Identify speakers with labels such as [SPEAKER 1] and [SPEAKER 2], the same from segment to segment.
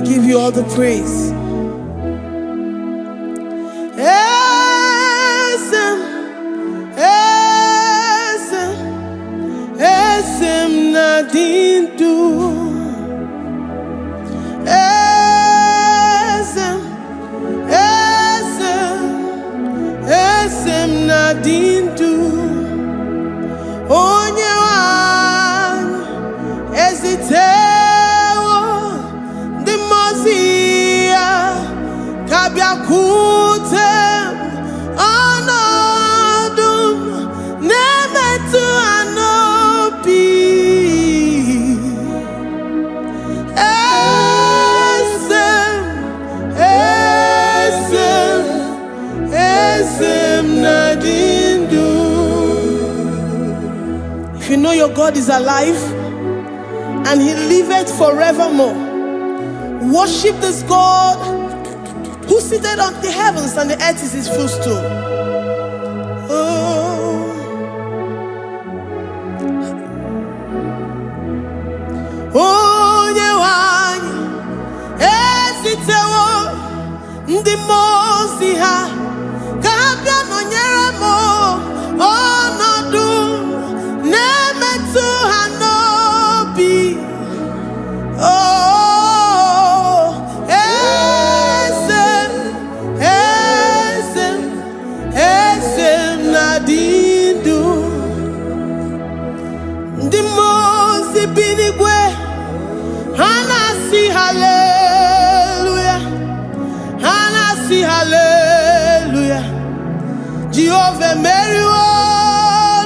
[SPEAKER 1] give you all the praise. Esem nadindu. Esem nadindu. Onyewan ezitewo di mozia kabiakute anodum nemetu anopi. Esem nadindu. If you know your God is alive and He liveth forevermore, worship this God who seated on the heavens and the earth is His footstool. Oh, Onyewanyi esitewo ndi mozi ha kabia nonyere mo onodu nemetu hanobi. Oh, esem nadindu. Ndi mozi binigwe hanasi hallelujah, hanasi hallelujah. Jehovah meriwo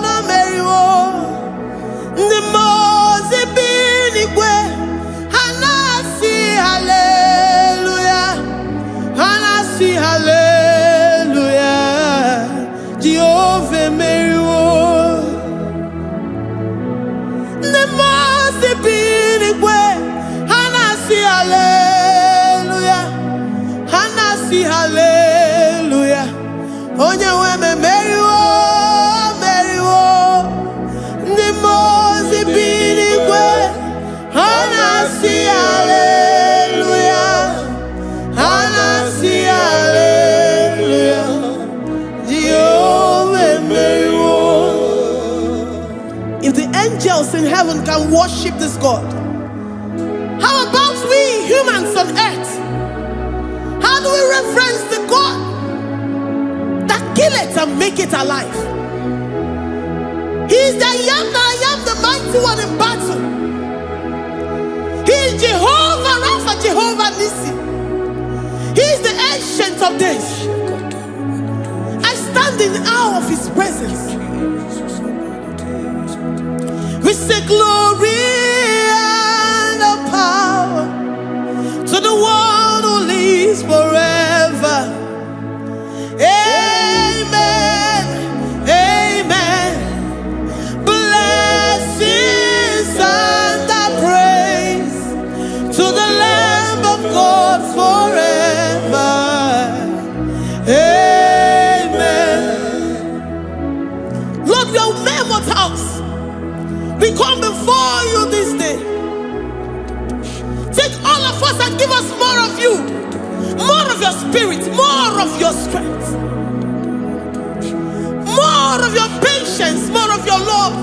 [SPEAKER 1] no meriwo. Ndi mozi binigwe hanasi hallelujah, hanasi hallelujah. Jehovah meriwo. Ndi mozi binigwe hanasi hallelujah, hanasi hallelujah. Onye weme meriwo, meriwo. Ndi mozi binigwe hanasi hallelujah, hanasi hallelujah. Jehovah meriwo. If the angels in heaven can worship this God, how about we humans on earth? How do we reverence the God that kill it and make it alive? He is the I am, the mighty one in battle. He is Jehovah Rapha, Jehovah Nissi. He is the ancient of days. I stand in awe of His presence. We say glory and the power to the one who lives forever. Amen, amen. Blessings and the praise to the Lamb of God forever. Amen. Lord, your mammoth house, we come before you this day. Take all of us and give us more of you, more of your spirit, more of your strength, more of your patience, more of your love.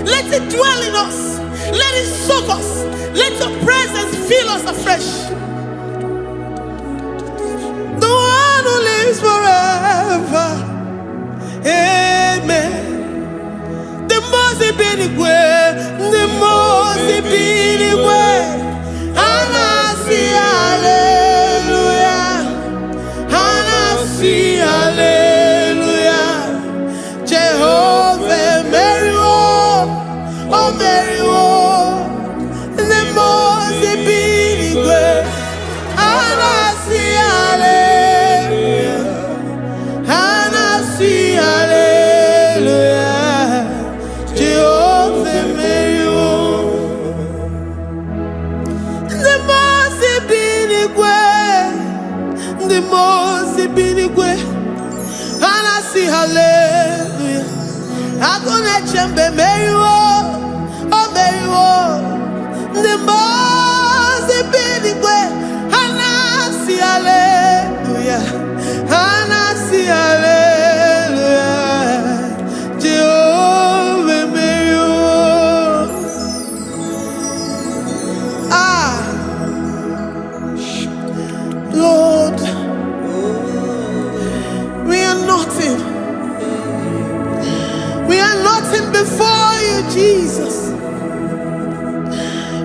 [SPEAKER 1] Let it dwell in us. Let it soak us. Let your presence fill us afresh. The one who lives forever. Amen. The mozi binigwe, the mozi binigwe. Hanasi hallelujah, hanasi hallelujah. Jehovah meriwo, oh meriwo. The mozi binigwe, hanasi hallelujah, hanasi hallelujah. Jehovah meriwo. The mozi binigwe hanasi hallelujah. Agone chembe meriwo, oh meriwo. The mozi binigwe Jesus.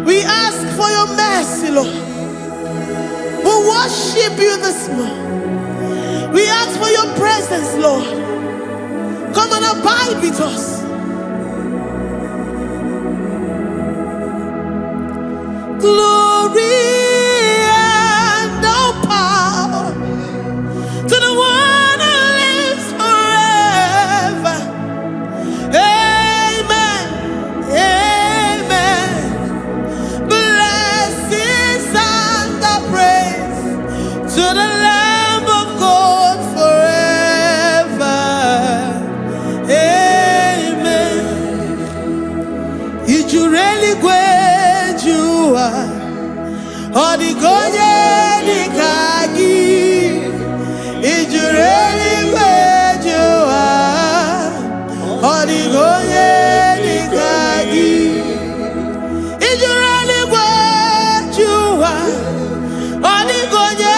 [SPEAKER 1] We ask for your mercy, Lord. We worship you this morning. We ask for your presence, Lord. Come and abide with us. Glory and all power to the one who lives forever. Amen. Amen. Blessings and the praise to the Lamb of God forever. Amen. Did you really go? Odigonye dikagi, ijureli kwejuwa. Odigonye dikagi, ijureli kwejuwa. Odigonye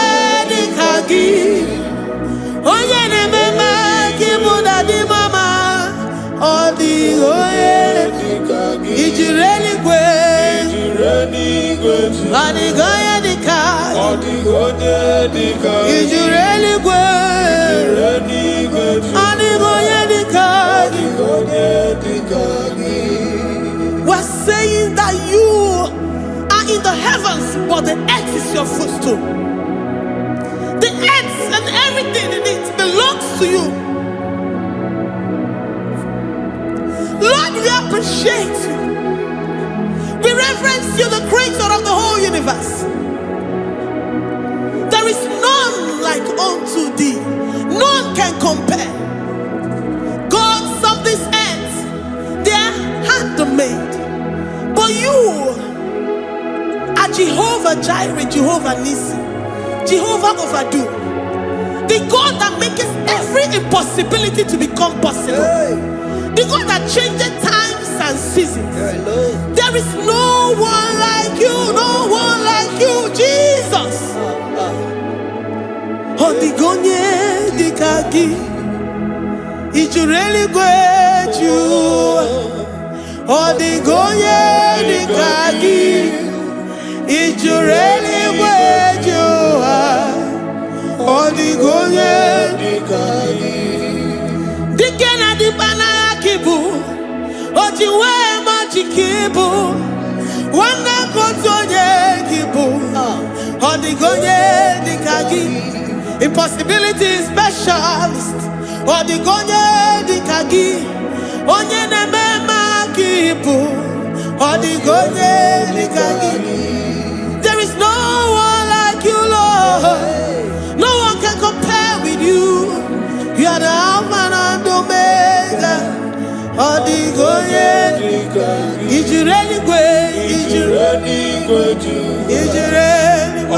[SPEAKER 1] dikagi, onye nemema kimuda di mama. Odigonye dikagi, ijureli kwejuwa. Odigonye dikagi, odigonye dikagi, ijureli kwejuwa. Odigonye dikagi, odigonye dikagi. We're saying that you are in the heavens, but the earth is your footstool. The earth and everything in it belongs to you. Lord, we appreciate you. We reverence you, the creator of the whole universe. There is none like unto thee. None can compare. Gods of this earth, they are handmade. But you are Jehovah Jireh, Jehovah Nissi, Jehovah Overdo. The God that makes every impossibility to become possible. The God that changes times and seasons. There is no one like you, no one like you, Jesus. Odigonye dikagi, ijureli kwejuwa. Odigonye dikagi, ijureli kwejuwa. Odigonye dikagi. Dikena dibana kibu, ojiwe majikibu, wana kotonye kibu. Odigonye dikagi, impossibility specialist. Odigonye dikagi, onye nemema kibu. Odigonye dikagi. There is no one like you, Lord. No one can compare with you. You are the Alpha and Omega. Odigonye dikagi, ijureli kwejuwa. Ijureli kwejuwa.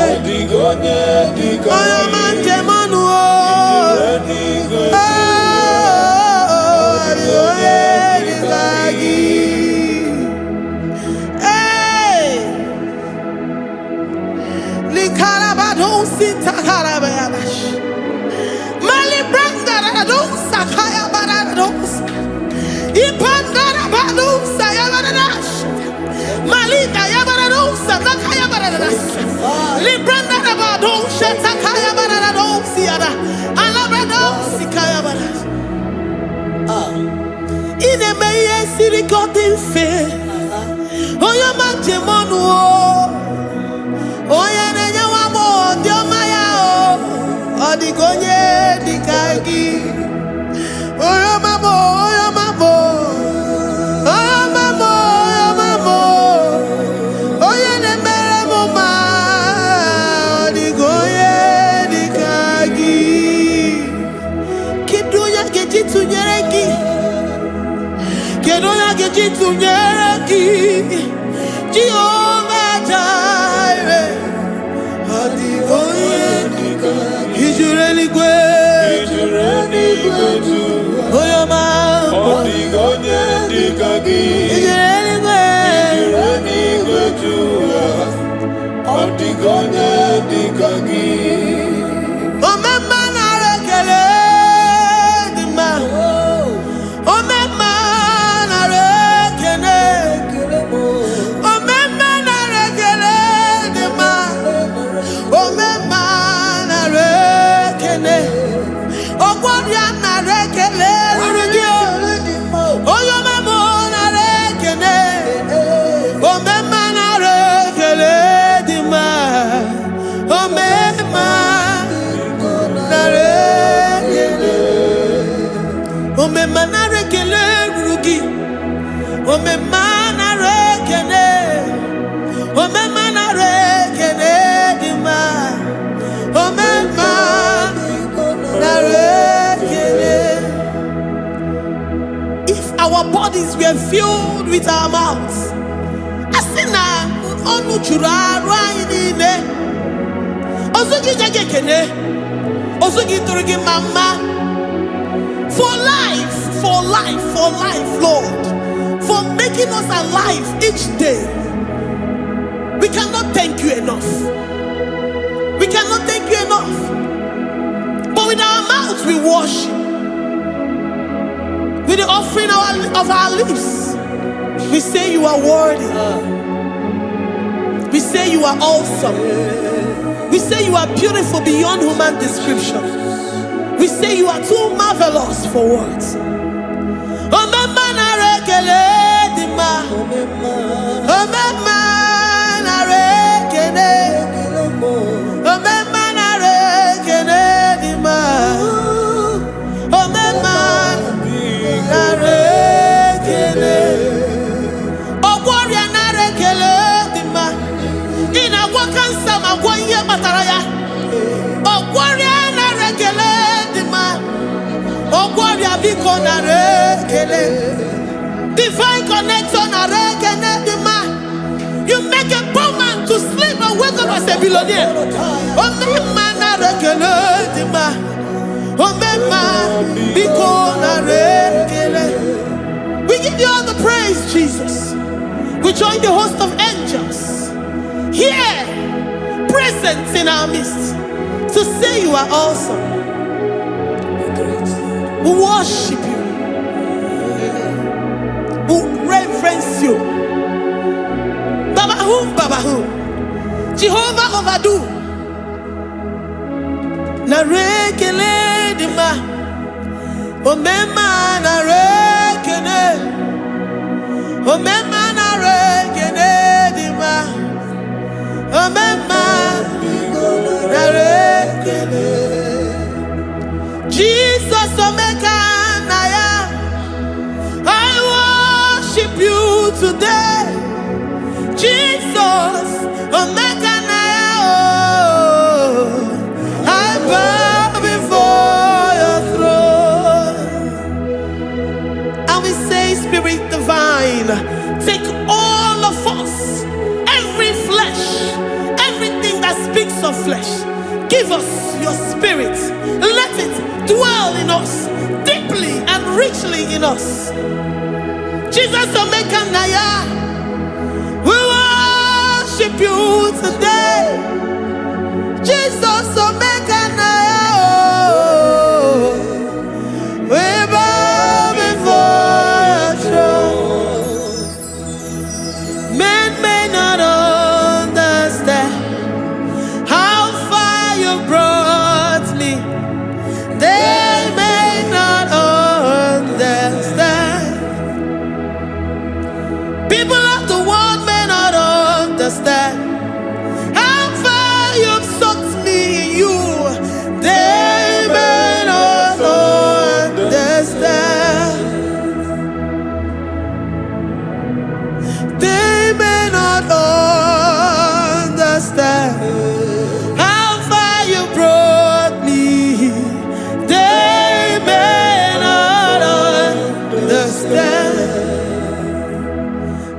[SPEAKER 1] Odigonye dikagi, oyomanje manuo. Odigonye dikagi. Hey, likarabado sitakarabayabash. Mali branda radosa kaya baradosa. Ipandara badosa yabaradosa. Malita yabaradosa takaya baradosa. Libranda rabadosa takaya baradosa yada. Alabradosa kaya baradosa. Ine meye siri kotin fe. Oya manje monuo. Oya nenya wamo diomaya o. Odigonye dikagi. Oya mamo, oya mamo. Oya mamo, oya mamo. Oya nemere moma. Odigonye dikagi. Kiduya gejitu nyereki. Kiduya gejitu nyereki. Jehovah Jireh. Odigonye dikagi. Ijureli kwejuwa. Oyoma. Odigonye dikagi. Ijureli kwejuwa. Odigonye dikagi. Omema na rekele dima. Omema na rekele. bodies were filled with our mouths. Asina onu chura rainine. Osugi jagekene. Osugi turigi mama. For life, Lord. For making us alive each day. We cannot thank you enough. We cannot thank you enough. But with our mouths we worship. With the offering of our lips, we say you are worthy. We say you are awesome. We say you are beautiful beyond human description. We say you are too marvelous for words. Divine connection. You make a poor man to sleep and wake up as a billionaire. We give you all the praise, Jesus. We join the host of angels here, present in our midst, to say you are awesome. We worship you. We reverence you. Baba whom? Jehovah overdo. Na rekele dima. Omema na rekele. Omema na rekele dima. Omema na rekele. Jesus omeka naya. I worship you today. Jesus omeka naya. I bow before your throne. And we say, Spirit divine, take all of us, every flesh, everything that speaks of flesh. Give us your spirit. Let it dwell in us, deeply and richly in us. Jesus omeka naya. We worship you today. Jesus omeka naya. We bow before your throne. Men may not understand how far you brought me. They may not understand. People of the world may not understand how far you've sucked me in you. They may not understand. They may not understand how far you brought me. They may not understand.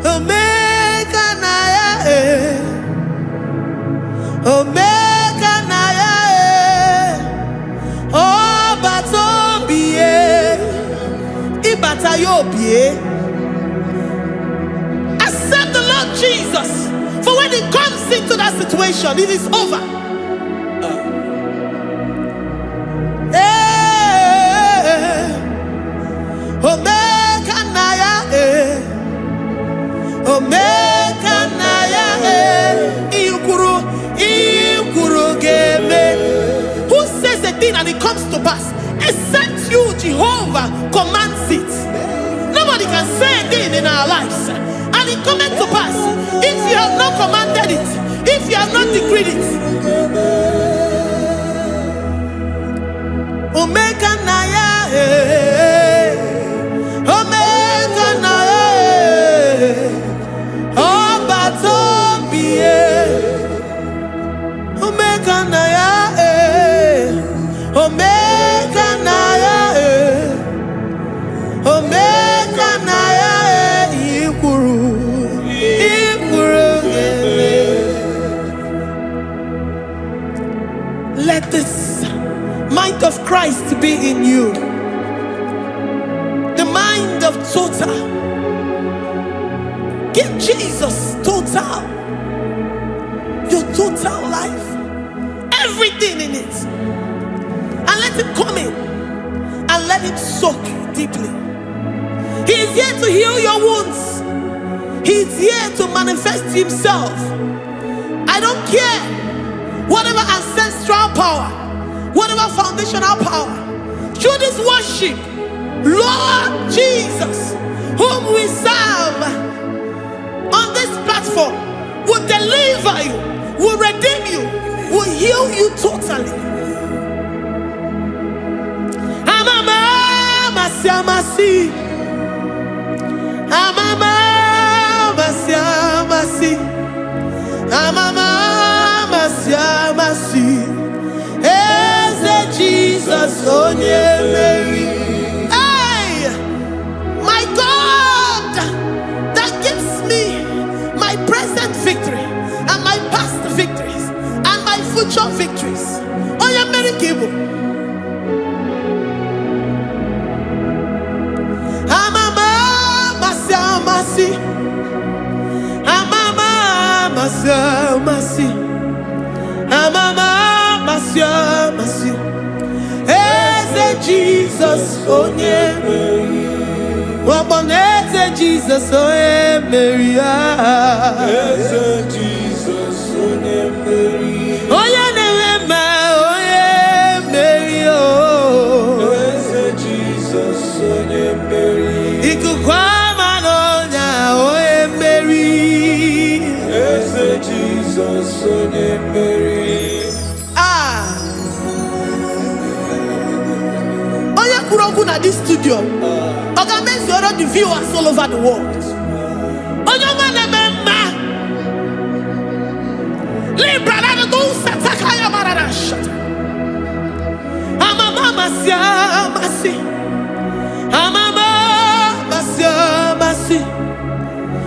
[SPEAKER 1] Omeka naya, Omeka naya, Obatombiye, Ibatayobiye. Accept the Lord Jesus, for when He comes into that situation, it is over. Omeka naya, Omeka naya, Ikuru game. Who says a thing and it comes to pass? Except you, Jehovah, commands it. Nobody can say a thing in our lives and it comes to pass if you have not commanded it, if you have not decreed it. Omeka naya, Omeka naya, Obatombiye, Omeka naya, Omeka naya, Omeka naya. Christ to be in you. The mind of total. Give Jesus total. Your total life. Everything in it. And let him come in. And let him soak you deeply. He is here to heal your wounds. He is here to manifest himself. I don't care. Whatever ancestral power, whatever foundational power, through this worship, Lord Jesus, whom we serve on this platform, will deliver you, will redeem you, will heal you totally. Jesus, hey, my God, that gives me my present victory and my past victories and my future victories. Oh, yeah, very Igbo. Jesus, oh yeah, Jesus, oh yeah, Mary, Jesus, oh yeah, Mary, oh yeah, Mary, oh Jesus, oh yeah, Mary, oh yeah, Mary, Jesus, oh yeah, Mary. At this studio, organize the viewers all over the world.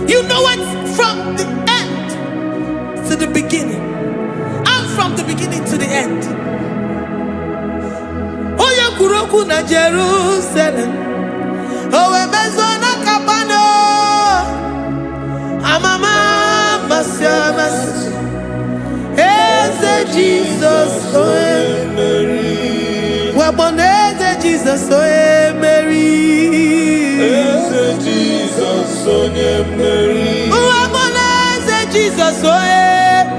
[SPEAKER 1] You know it from the end to the beginning, and from the beginning to the end. Kuroku na Jerusalem, oh ebezona kapano, amama masiamas, eze Jesus, oh Mary, waboneze Jesus, oh Mary, eze Jesus, oh Mary, waboneze Jesus, oh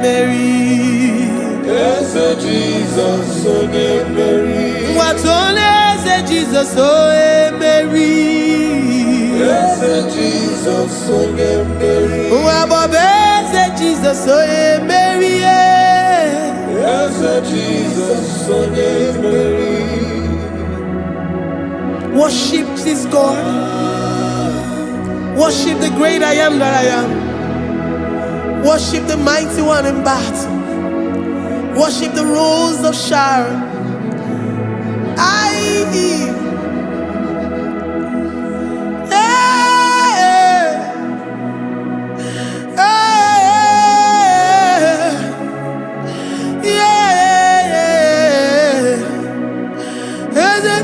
[SPEAKER 1] Mary, eze Jesus, oh Mary. What's on Jesus, oh Mary? Yes, Jesus, oh Mary. What Jesus, oh Mary? Yes, Jesus, oh Mary. Worship this God. Worship the great I am that I am. Worship the mighty one in battle. Worship the rose of Sharon.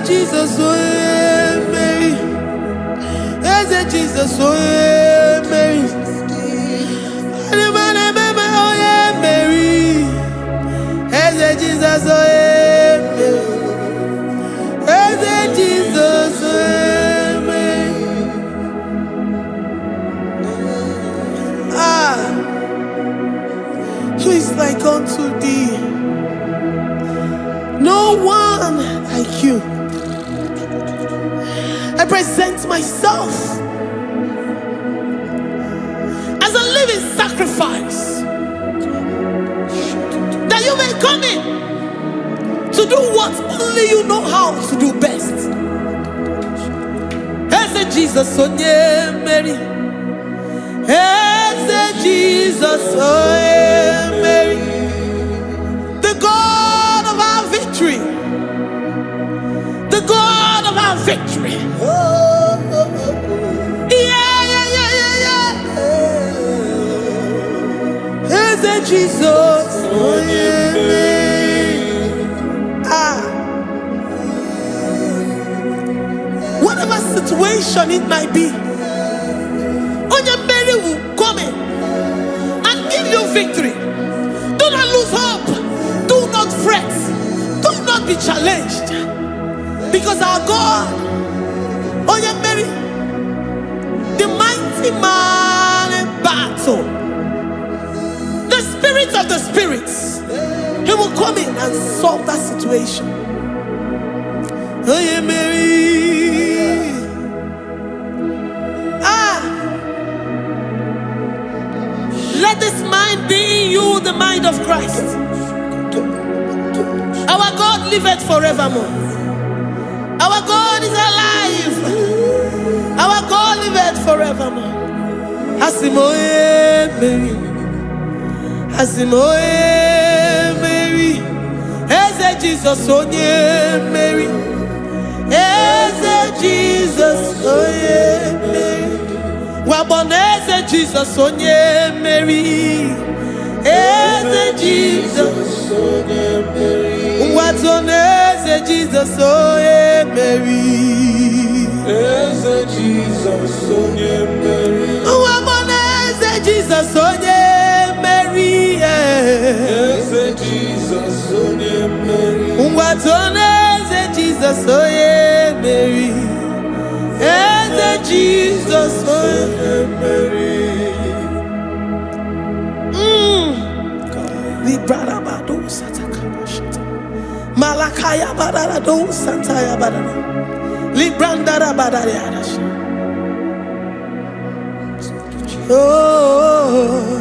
[SPEAKER 1] Jesus, oh Mary, Jesus, oh Mary, oh yeah, Mary, Jesus, oh Jesus, Mary. Who is like unto thee? No one like you. I present myself as a living sacrifice, that you may come in to do what only you know how to do best. As Jesus, oh yeah, Mary. As Jesus, oh yeah, Mary. The God of our victory. The God of our victory. As Jesus, oh yeah, Mary. situation it might be, Onyemeri will come in and give you victory. Do not lose hope. Do not fret. Do not be challenged. Because our God, Onyemeri, the mighty man in battle, the spirit of the spirits, he will come in and solve that situation. Onyemeri. Let this mind be in you, the mind of Christ. Our God liveth forevermore. Our God is alive. Our God liveth forevermore. Asimoye Mary. Asimoye Mary. Eze Jesus onye Mary. Eze Jesus onye Mary. Waboneze Jesus onye Mary. Eze Jesus onye Mary. Watoneze Jesus onye Mary. Eze Jesus onye Mary. Waboneze Jesus onye Mary. Eze Jesus onye Mary. Watoneze Jesus onye Mary. Eze Jesus onye Mary. Librada bado satakaba shata. Malakaya badara do santaya badara. Librandara badara yadash. Oh,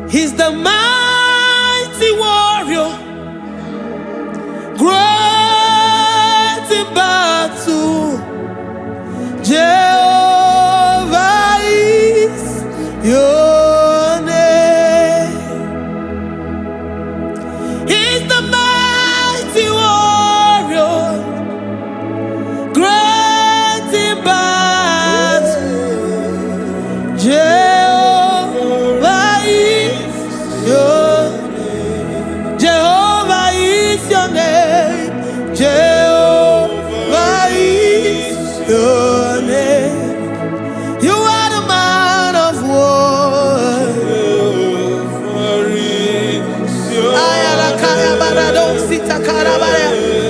[SPEAKER 1] he's the mighty warrior, great in battle. Jehovah is your name. He's the mighty warrior, great in battle. Jehovah is your name. Jehovah is your name. Jehovah is your name. You are the man of war.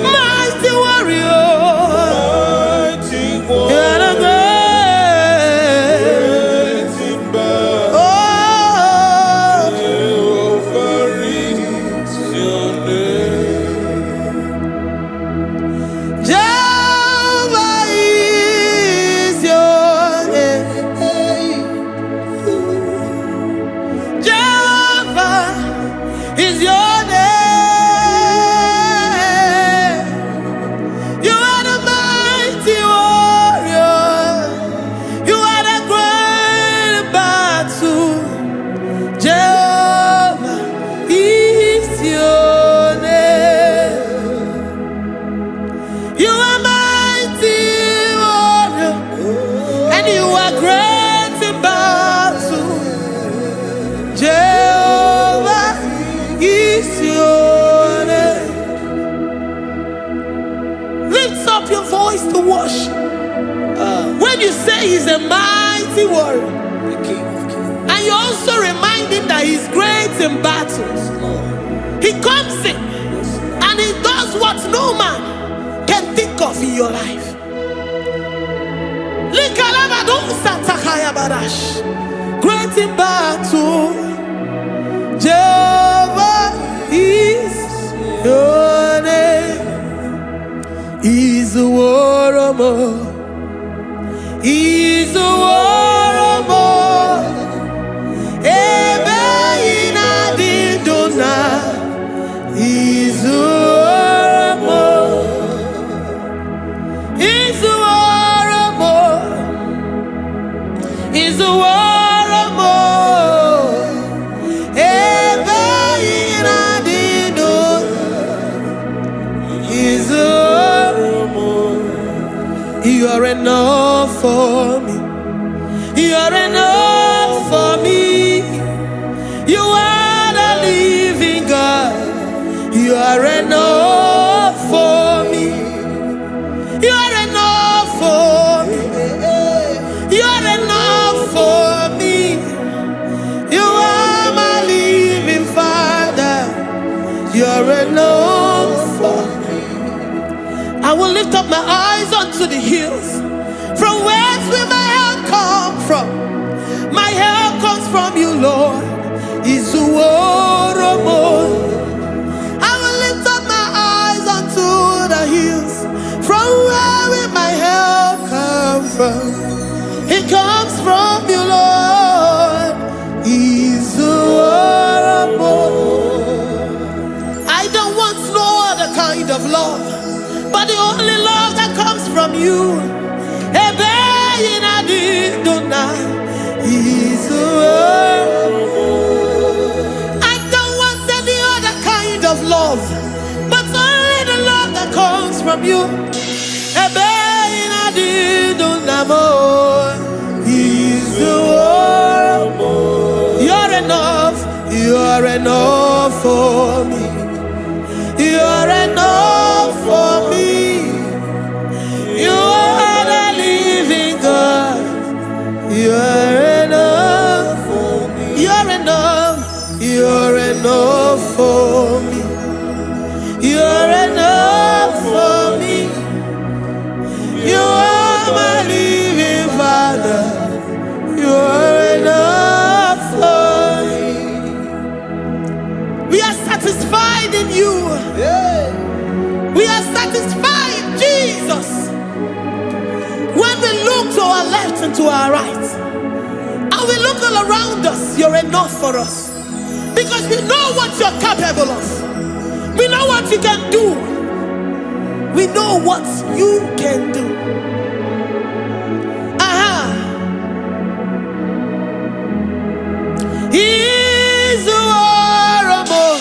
[SPEAKER 1] Mighty warrior. You are the great. Oh, Jehovah is your name. Jehovah is your name. Jehovah is your name. You are the mighty warrior. You are the great battle. Jehovah is your name. You are mighty warrior, and you are great in battle. Jehovah is your name. Lift up your voice to worship. When you say he's a mighty warrior, and you also remind him that he's great in battles, he comes in and he does what no man can think of in your life. Great in battle, Jehovah is your name. He's a warrior. He's a warrior. Ebe ina didona. He's a warrior. He's a warrior. He's a warrior. Ebe ina didona. He's a warrior. You are enough for me. You are enough for me. You are the living God. You are enough for me. You are are enough for me. I will lift up my eyes unto the hills. From whence will my help come from? My help comes from you, Lord. Is the word of God. I will lift up my eyes unto the hills. From where will my help come from? It comes from you, Lord. Is the word of God. I don't want no other kind of love, but the only love that comes from you. I don't want any other kind of love, but only the love that comes from you. You're enough, you're enough for me. You're enough for me. You are the living God. You're enough for me. You're enough. You're enough for me. You're enough for me. You are my living Father. You're enough for me. We are satisfied in you. We are satisfied, Jesus. When we look to our left and to our right, and we look all around us, you're enough for us. Because we know what you're capable of. We know what you can do. We know what you can do. He's the war of more.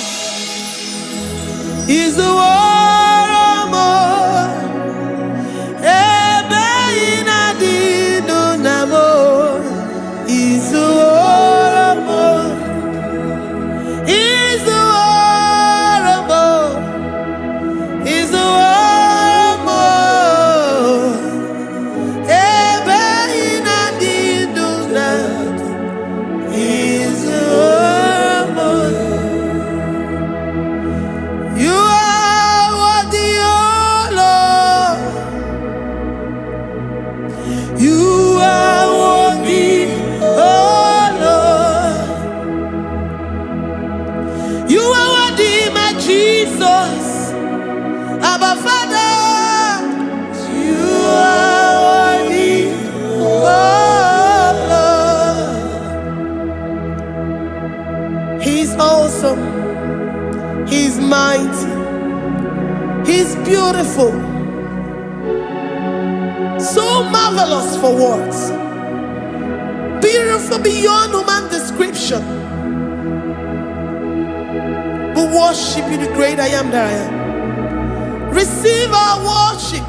[SPEAKER 1] He's the war of more. He's the war of more. He's the war of more. He's the war of more. He's the war of more. You are worthy, oh Lord. You are worthy, oh Lord. You are worthy, my Jesus. Abba Father, you are worthy, oh Lord. He's awesome. He's mighty. He's beautiful. So marvelous for words. Beautiful beyond human description. We worship you, the great I am that I am. Receive our worship.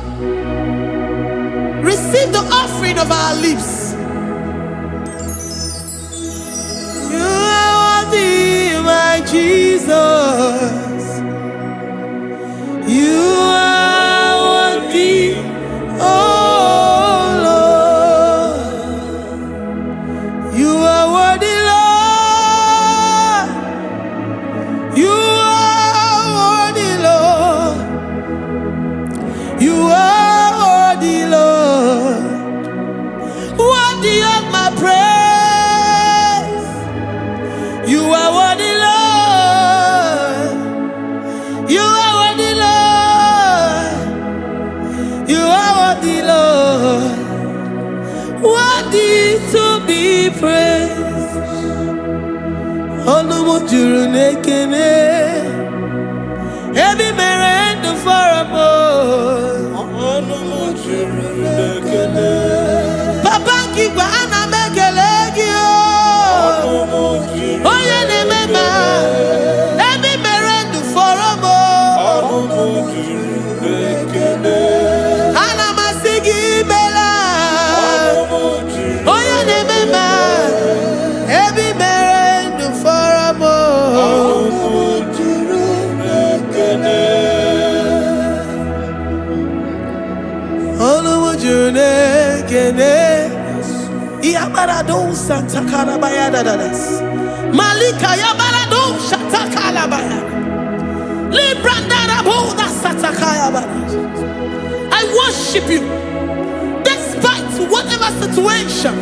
[SPEAKER 1] Receive the offering of our lips. You are worthy, my Jesus. You are worthy, oh Lord. You are worthy, Lord. You are worthy, Lord. You are worthy, Lord. Worthy of my praise. You are worthy, Lord. You are worthy, Lord. You are worthy, Lord. Worthy to be praised. Onumu juru nekene. Ebi merendo faramo. Onumu juru nekene. Papa kigwa ana mekelegi o. Onumu juru. Oye ne mema. Ebi merendo faramo. Onumu juru nekene. Ana masigi bela. Onumu juru. Oye ne mema. Ebi merendo faramo. Onumu juru nekene. Onumu juru nekene. Iabarado satakarabayadadas. Malika yabarado shatakalabaya. I worship you despite whatever situation.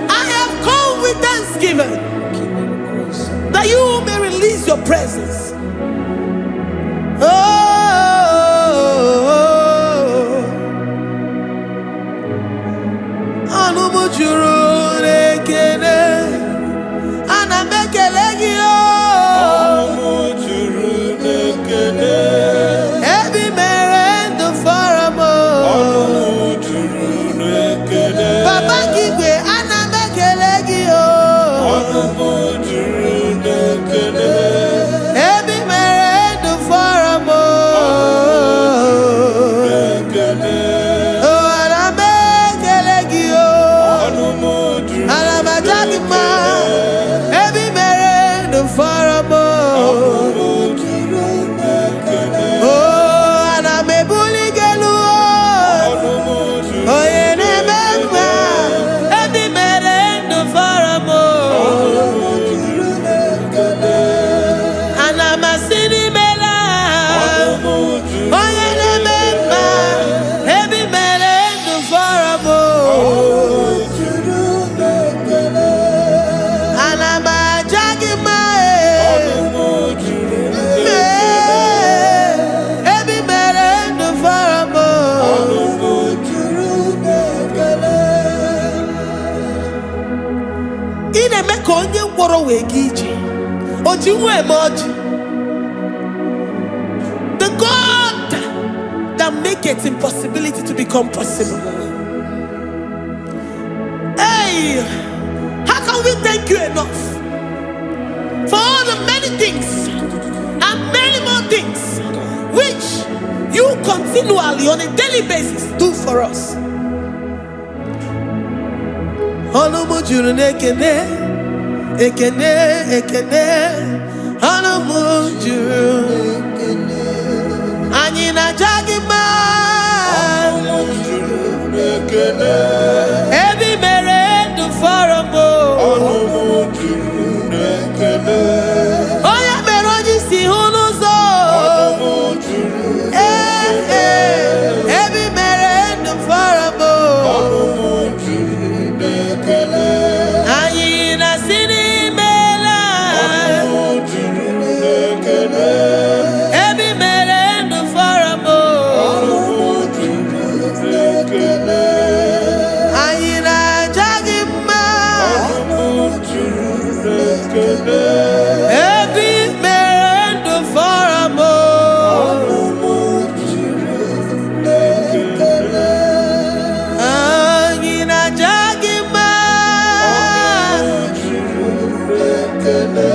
[SPEAKER 1] I have come with thanksgiving that you may release your presence. The God that makes impossibility to become possible. Hey, how can we thank you enough for all the many things and many more things which you continually on a daily basis do for us? Ekene, ekene, anamujuru, anyina jagima, ebi mere du faramo, oya meroji si hunuzo, ebi mere du faramo, anyina sini.
[SPEAKER 2] Good.